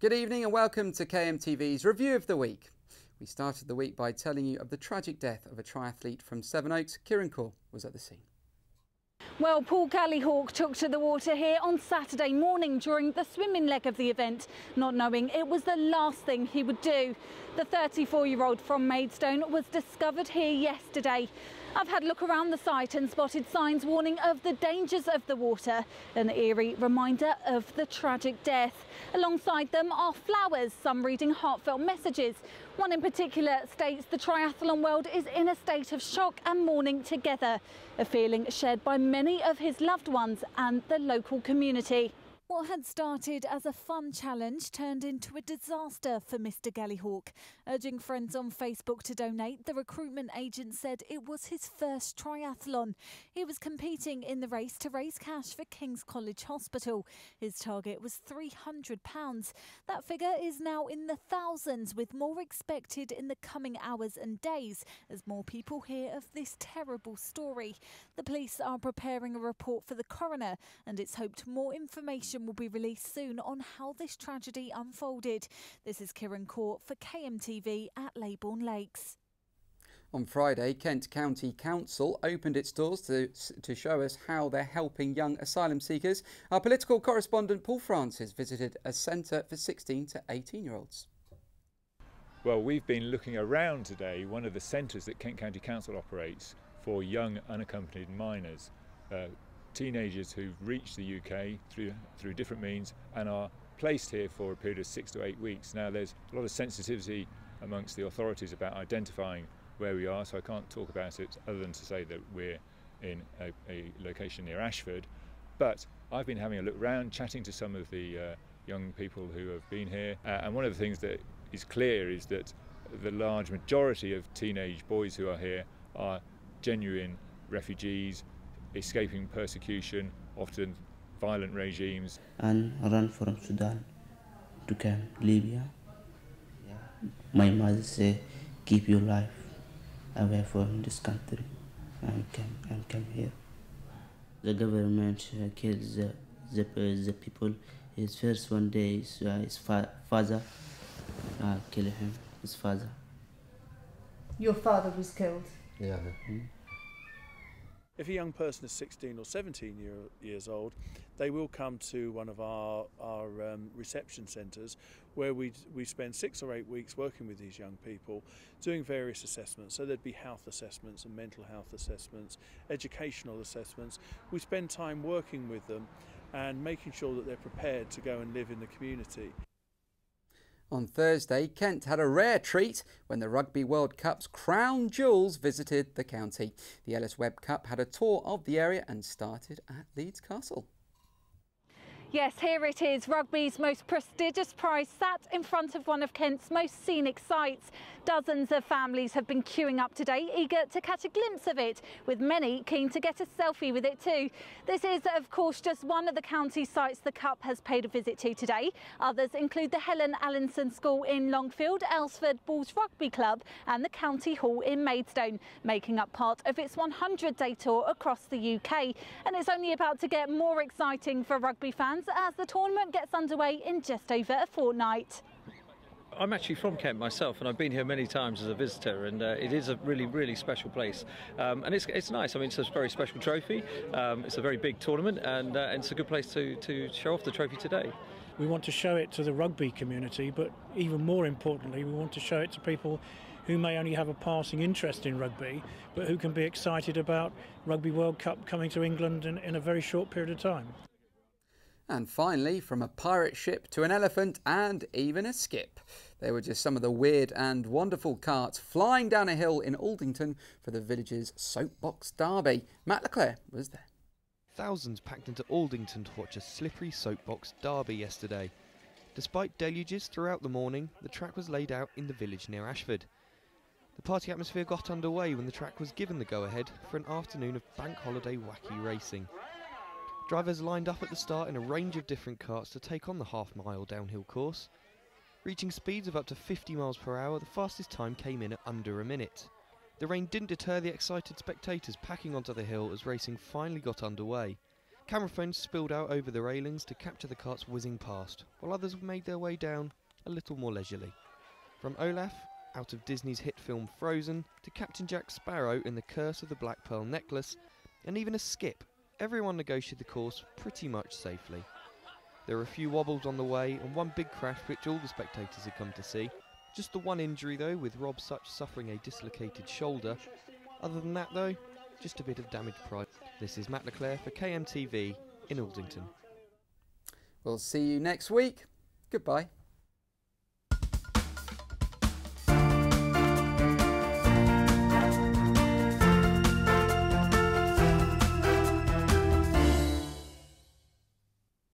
Good evening and welcome to KMTV's Review of the Week. We started the week by telling you of the tragic death of a triathlete from Sevenoaks. Kieran Cole was at the scene. Well, Paul Gallihawk took to the water here on Saturday morning during the swimming leg of the event, not knowing it was the last thing he would do. The 34-year-old from Maidstone was discovered here yesterday. I've had a look around the site and spotted signs warning of the dangers of the water, an eerie reminder of the tragic death. Alongside them are flowers, some reading heartfelt messages. One in particular states the triathlon world is in a state of shock and mourning together, a feeling shared by many of his loved ones and the local community. What had started as a fun challenge turned into a disaster for Mr. Gallihawk. Urging friends on Facebook to donate, the recruitment agent said it was his first triathlon. He was competing in the race to raise cash for King's College Hospital. His target was £300. That figure is now in the thousands, with more expected in the coming hours and days as more people hear of this terrible story. The police are preparing a report for the coroner, and it's hoped more information will be released soon on how this tragedy unfolded. This is Kieran Court for KMTV at Leybourne Lakes. On Friday, Kent County Council opened its doors to show us how they're helping young asylum seekers. Our political correspondent Paul Francis visited a centre for 16 to 18-year-olds. Well, we've been looking around today, one of the centres that Kent County Council operates for young unaccompanied minors. Teenagers who've reached the UK through different means and are placed here for a period of 6 to 8 weeks. Now, there's a lot of sensitivity amongst the authorities about identifying where we are, so I can't talk about it other than to say that we're in a location near Ashford. But I've been having a look around, chatting to some of the young people who have been here, and one of the things that is clear is that the large majority of teenage boys who are here are genuine refugees, escaping persecution, often violent regimes. And I ran from Sudan to come Libya. My mother said, keep your life away from this country and come here. The government kills the people. His first one day his father kill him, his father. Your father was killed? Yeah. If a young person is 16 or 17 years old, they will come to one of our reception centres where we spend 6 or 8 weeks working with these young people, doing various assessments. So there'd be health assessments and mental health assessments, educational assessments. We spend time working with them and making sure that they're prepared to go and live in the community. On Thursday, Kent had a rare treat when the Rugby World Cup's crown jewels visited the county. The Webb Ellis Cup had a tour of the area and started at Leeds Castle. Yes, here it is, rugby's most prestigious prize, sat in front of one of Kent's most scenic sites. Dozens of families have been queuing up today, eager to catch a glimpse of it, with many keen to get a selfie with it too. This is, of course, just one of the county sites the Cup has paid a visit to today. Others include the Helen Allinson School in Longfield, Elsford Bulls Rugby Club and the County Hall in Maidstone, making up part of its 100-day tour across the UK. And it's only about to get more exciting for rugby fans as the tournament gets underway in just over a fortnight. I'm actually from Kent myself, and I've been here many times as a visitor, and it is a really, really special place. And it's nice. I mean, it's a very special trophy. It's a very big tournament, and it's a good place to show off the trophy today. We want to show it to the rugby community, but even more importantly, we want to show it to people who may only have a passing interest in rugby, but who can be excited about Rugby World Cup coming to England in a very short period of time. And finally, from a pirate ship to an elephant and even a skip. They were just some of the weird and wonderful carts flying down a hill in Aldington for the village's Soapbox Derby. Matt Leclerc was there. Thousands packed into Aldington to watch a slippery Soapbox Derby yesterday. Despite deluges throughout the morning, the track was laid out in the village near Ashford. The party atmosphere got underway when the track was given the go-ahead for an afternoon of bank holiday wacky racing. Drivers lined up at the start in a range of different carts to take on the half-mile downhill course. Reaching speeds of up to 50 miles per hour, the fastest time came in at under a minute. The rain didn't deter the excited spectators packing onto the hill as racing finally got underway. Camera phones spilled out over the railings to capture the carts whizzing past, while others made their way down a little more leisurely. From Olaf, out of Disney's hit film Frozen, to Captain Jack Sparrow in The Curse of the Black Pearl Necklace, and even a skip, everyone negotiated the course pretty much safely. There were a few wobbles on the way and one big crash which all the spectators had come to see. Just the one injury though, with Rob Such suffering a dislocated shoulder. Other than that though, just a bit of damaged pride. This is Matt Leclerc for KMTV in Aldington. We'll see you next week. Goodbye.